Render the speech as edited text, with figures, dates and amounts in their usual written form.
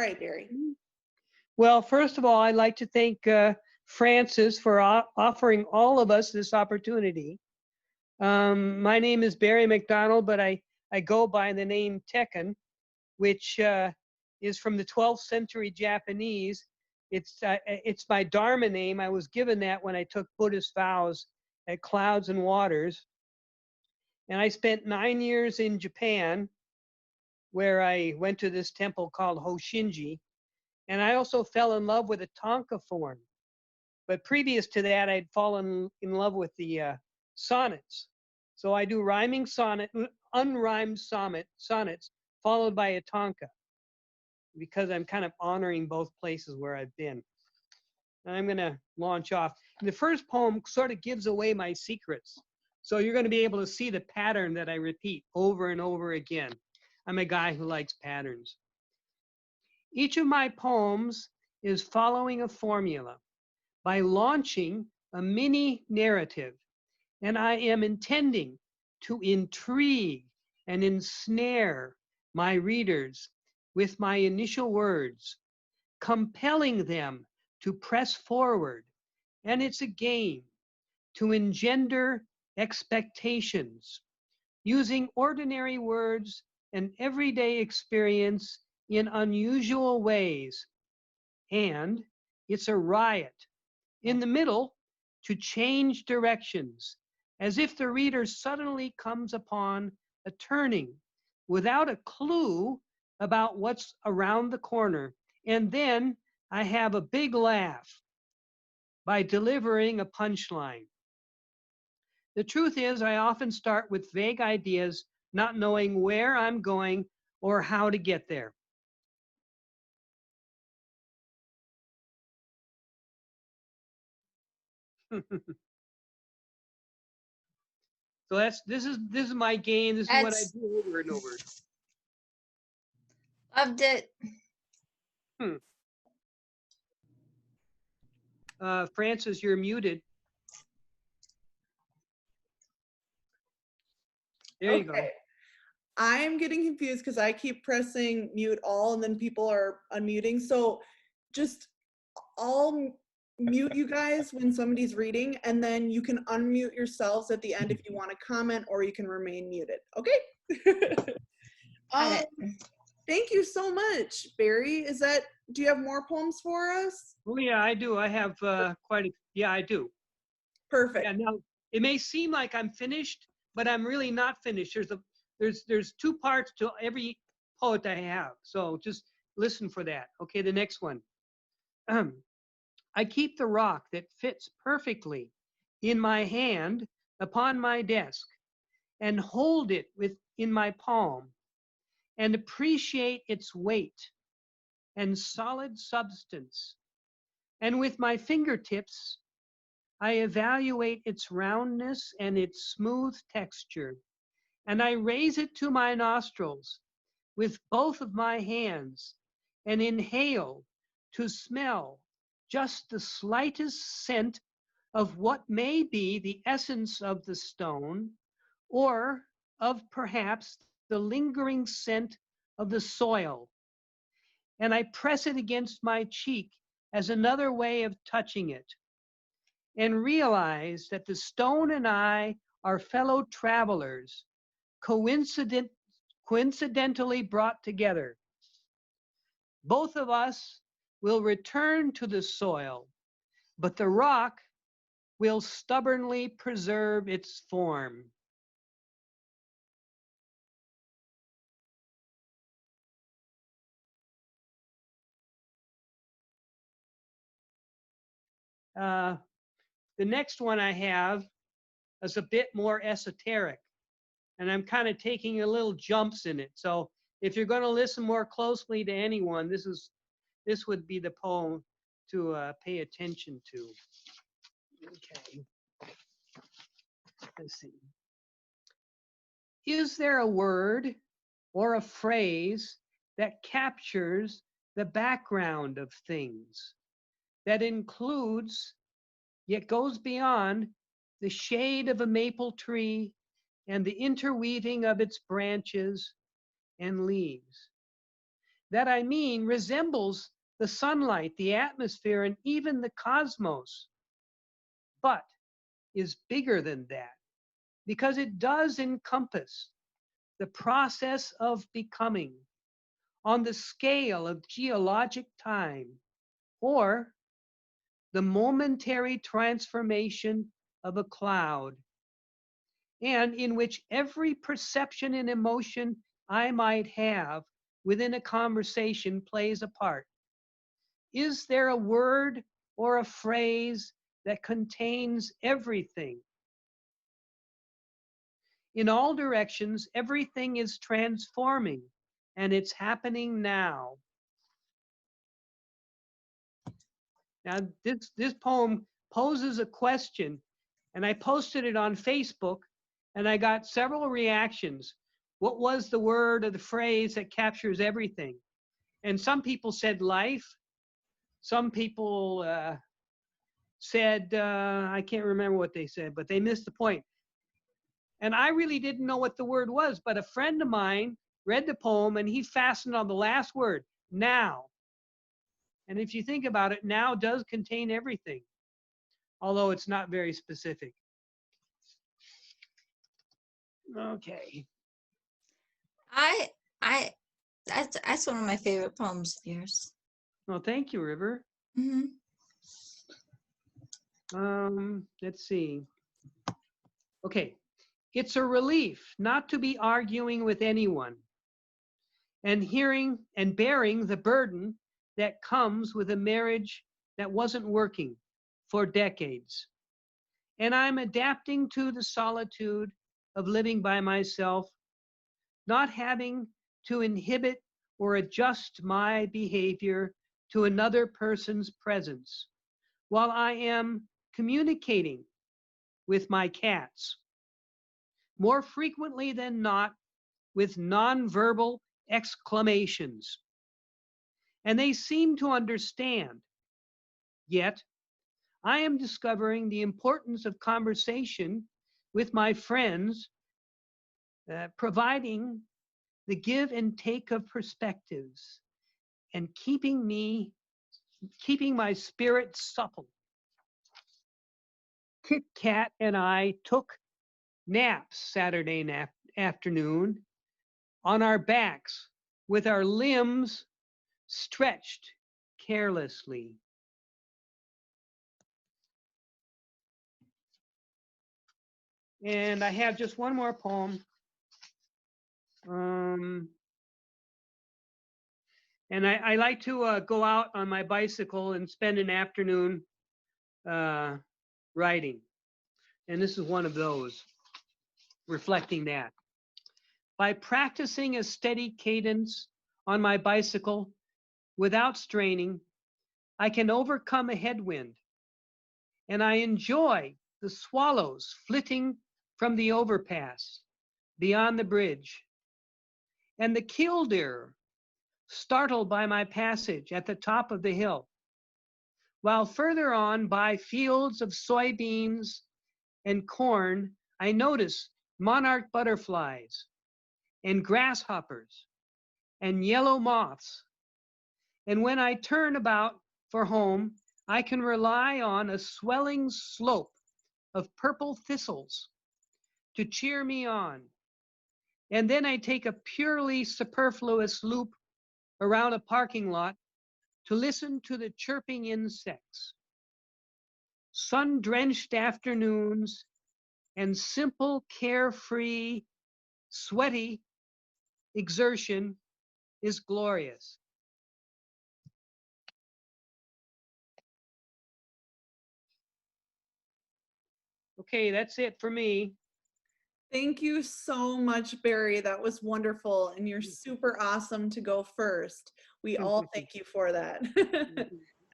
right, Barry. Well, first of all, I'd like to thank Francis for offering all of us this opportunity. My name is Barry MacDonald, but I go by the name Tekken, which is from the 12th century Japanese. It's my Dharma name. I was given that when I took Buddhist vows at Clouds and Waters. And I spent 9 years in Japan, where I went to this temple called Hoshinji. And I also fell in love with a Tonka form. But previous to that, I'd fallen in love with the sonnets. So I do rhyming unrhymed sonnets, followed by a Tonka, because I'm kind of honoring both places where I've been. And I'm going to launch off. And the first poem sort of gives away my secrets. So you're going to be able to see the pattern that I repeat over and over again. I'm a guy who likes patterns. Each of my poems is following a formula by launching a mini narrative, and I am intending to intrigue and ensnare my readers with my initial words, compelling them to press forward. And it's a game to engender expectations, using ordinary words and everyday experience in unusual ways. And it's a riot in the middle to change directions, as if the reader suddenly comes upon a turning without a clue about what's around the corner. And then I have a big laugh by delivering a punchline. The truth is, I often start with vague ideas, not knowing where I'm going or how to get there. So this is my game. This is what I do over and over. Loved it. Francis, you're muted. There you go. I'm getting confused because I keep pressing mute all and then people are unmuting. So just I'll mute you guys when somebody's reading, and then you can unmute yourselves at the end if you want to comment, or you can remain muted. Okay? Thank you so much, Barry. Do you have more poems for us? Oh yeah, I do. I have I do. Perfect. Yeah, now it may seem like I'm finished, but I'm really not finished. There's two parts to every poet I have. So just listen for that. Okay, the next one. I keep the rock that fits perfectly in my hand upon my desk, and hold it in my palm, and appreciate its weight and solid substance. And with my fingertips, I evaluate its roundness and its smooth texture, and I raise it to my nostrils with both of my hands and inhale to smell just the slightest scent of what may be the essence of the stone, or of perhaps the lingering scent of the soil. And I press it against my cheek as another way of touching it, and realize that the stone and I are fellow travelers, coincidentally brought together. Both of us will return to the soil, but the rock will stubbornly preserve its form. The next one I have is a bit more esoteric, and I'm kind of taking a little jumps in it. So if you're going to listen more closely to anyone, this would be the poem to pay attention to. Okay. Let's see. Is there a word or a phrase that captures the background of things, that includes, yet goes beyond, the shade of a maple tree and the interweaving of its branches and leaves? that I mean resembles the sunlight, the atmosphere, and even the cosmos, but is bigger than that because it does encompass the process of becoming on the scale of geologic time, or the momentary transformation of a cloud, and in which every perception and emotion I might have within a conversation plays a part. Is there a word or a phrase that contains everything? In all directions, everything is transforming, and it's happening now. Now, this poem poses a question, and I posted it on Facebook, and I got several reactions. What was the word or the phrase that captures everything? And some people said life. Some people said, I can't remember what they said, but they missed the point. And I really didn't know what the word was, but a friend of mine read the poem and he fastened on the last word, now. And if you think about it, now does contain everything, although it's not very specific. Okay. I that's one of my favorite poems of yours. Well, thank you, River. Mm-hmm. Let's see. Okay. It's a relief not to be arguing with anyone and hearing and bearing the burden that comes with a marriage that wasn't working for decades. And I'm adapting to the solitude of living by myself, not having to inhibit or adjust my behavior to another person's presence while I am communicating with my cats, more frequently than not with nonverbal exclamations. And they seem to understand. Yet, I am discovering the importance of conversation with my friends, providing the give and take of perspectives and keeping my spirit supple. Kit Kat and I took naps Saturday afternoon on our backs with our limbs stretched carelessly. And I have just one more poem. And I like to go out on my bicycle and spend an afternoon riding. And this is one of those, reflecting that. By practicing a steady cadence on my bicycle without straining, I can overcome a headwind. And I enjoy the swallows flitting from the overpass beyond the bridge, and the killdeer startled by my passage at the top of the hill, while further on by fields of soybeans and corn, I notice monarch butterflies and grasshoppers and yellow moths. And when I turn about for home, I can rely on a swelling slope of purple thistles to cheer me on. And then I take a purely superfluous loop around a parking lot to listen to the chirping insects. Sun-drenched afternoons and simple, carefree, sweaty exertion is glorious. Okay, that's it for me. Thank you so much, Barry. That was wonderful. And you're super awesome to go first. We all thank you for that.